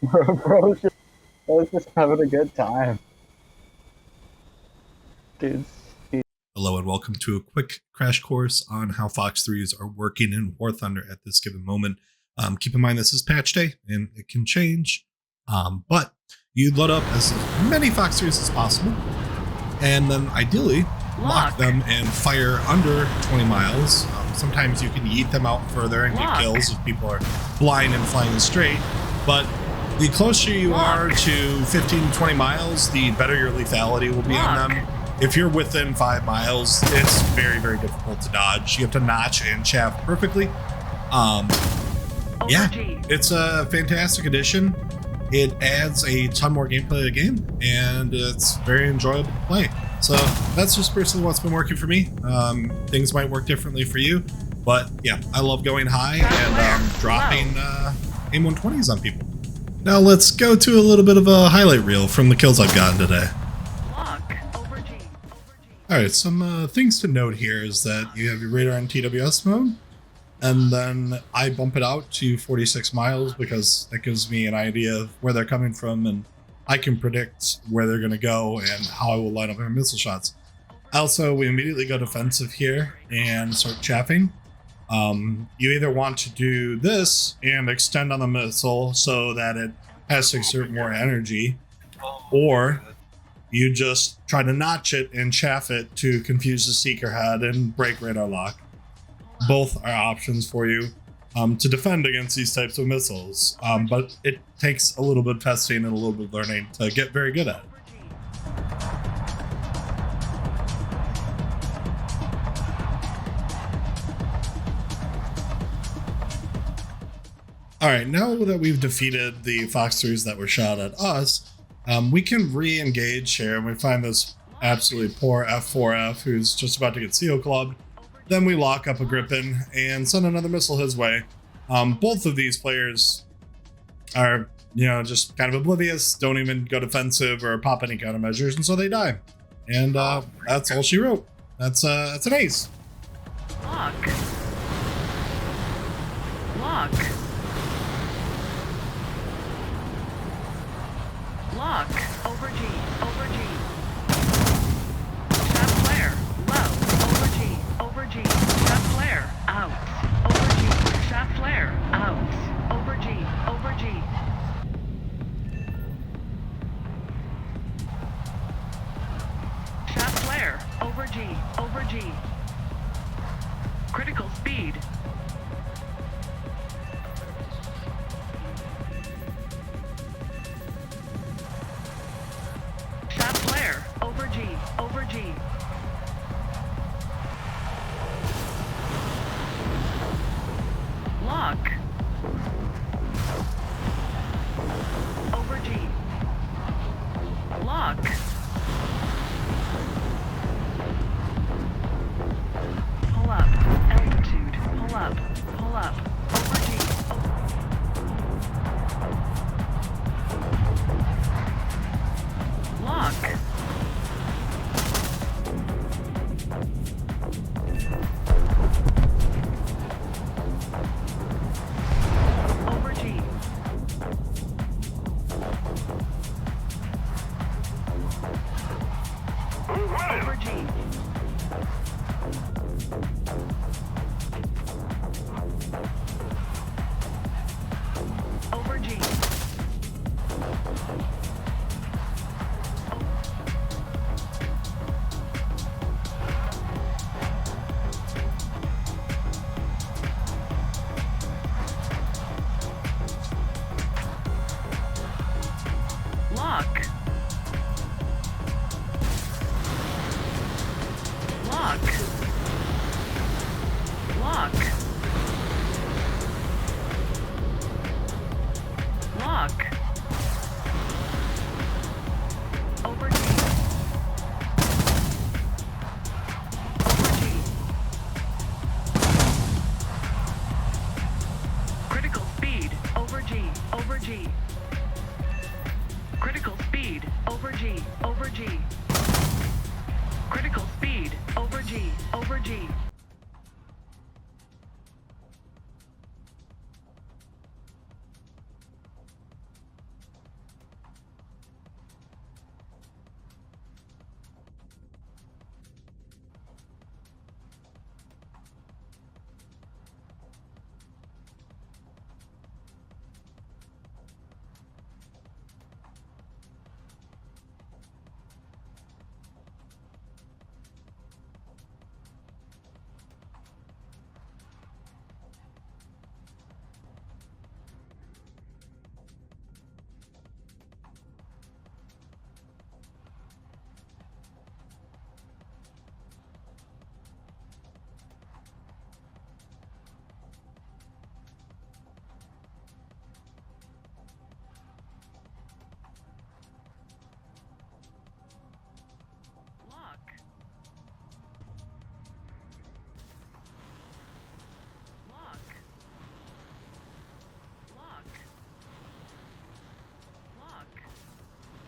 Bro, just having a good time. Dude, Hello and welcome to a quick crash course on how Fox 3s are working in War Thunder at this given moment. Keep in mind this is patch day and it can change, but you load up as many Fox 3s as possible and then ideally lock them and fire under 20 miles. Sometimes you can yeet them out further and get kills if people are blind and flying straight, but the closer you are to 15 to 20 miles, the better your lethality will be on them. If you're within 5 miles, it's very, very difficult to dodge. You have to notch and chaff perfectly. Yeah, it's a fantastic addition. It adds a ton more gameplay to the game, and it's very enjoyable to play. So that's just personally what's been working for me. Things might work differently for you, but yeah, I love going high and dropping Aim120s on people. Now let's go to a little bit of a highlight reel from the kills I've gotten today. Alright, some things to note here is that you have your radar in TWS mode, and then I bump it out to 46 miles because that gives me an idea of where they're coming from, and I can predict where they're going to go and how I will line up our missile shots. Also, we immediately go defensive here and start chaffing. You either want to do this and extend on the missile so that it has to exert more energy, or you just try to notch it and chaff it to confuse the seeker head and break radar lock. Both are options for you to defend against these types of missiles, but it takes a little bit of testing and a little bit of learning to get very good at it. Alright, now that we've defeated the Fox 3s that were shot at us, we can re-engage here, and we find this absolutely poor F4F who's just about to get CO clubbed. Then we lock up a Griffin and send another missile his way. Both of these players are, just kind of oblivious, don't even go defensive or pop any countermeasures, and so they die. And that's all she wrote. That's an ace. Lock. Lock. Over G. Over G. Shot flare. Low. Over G. Over G. Shot flare. Out. Over G. Shot flare. Out. Over G. Over G. Shot flare. Over G. Over G. Critical speed. Over G, over G. Lock. Over G. Lock. Pull up. Altitude. Pull up. Pull up. Over G. Lock. Over G. Over G. Over G. Lock. Lock. Lock. Lock. Over G. Over G. Critical speed. Over G. Over G. Critical speed. Over G. Over G. Critical speed. Over G. Over G.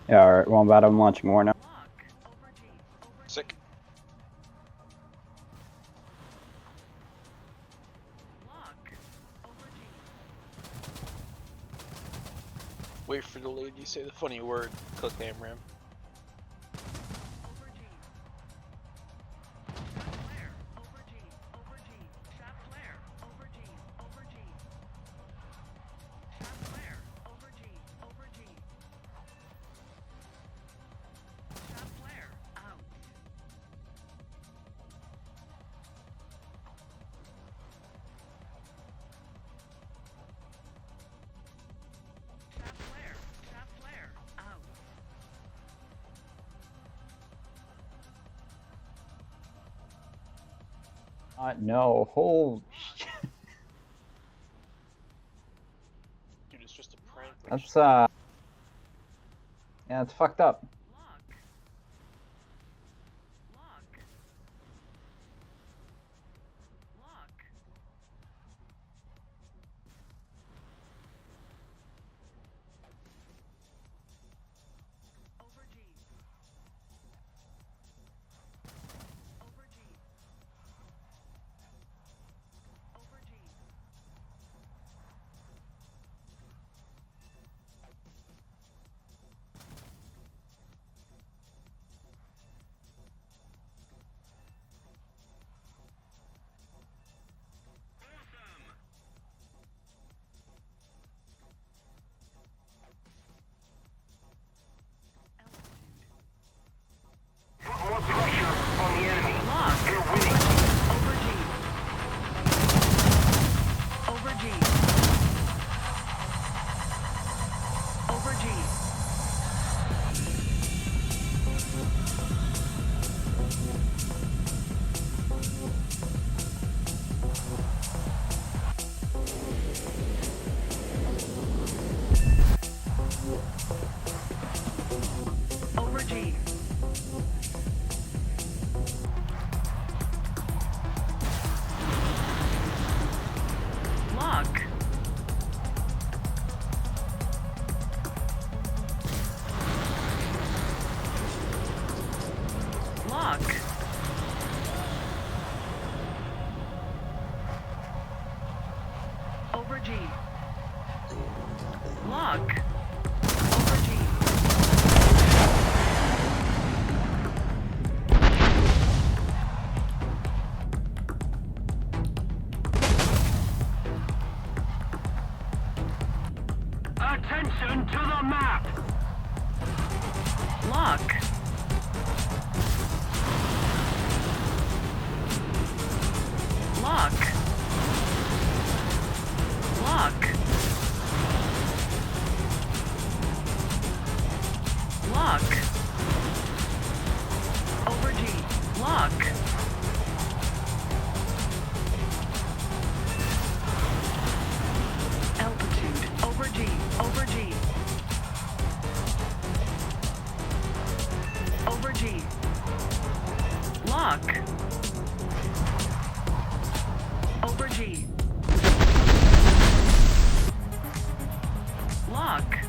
Yeah, alright, well, I'm launching more now. Lock. Over G. Over G. Sick. Lock. Over G. Wait for the lady to say the funny word. Click the AMRAM. Over G. Shot flare. Over G. Over G. Shot flare. Over G. Over G. Shot flare. Over G. Over G. Shot flare. Out. Shot flare. Shot flare. Out. No, holy shit. Dude, it's just a prank. That's, yeah, it's fucked up. Lock. Lock. Lock. Over G. Over G. Over G. More pressure on the enemy. Lock. They're winning. Over G. Over G. Over G. Over G. Lock. Lock. Over G. Lock. Over G. Attention to the map. Lock. Lock. Lock. Lock. Over G. Lock. Altitude. Over G. Over G. Over G. Lock. Over G. Lock.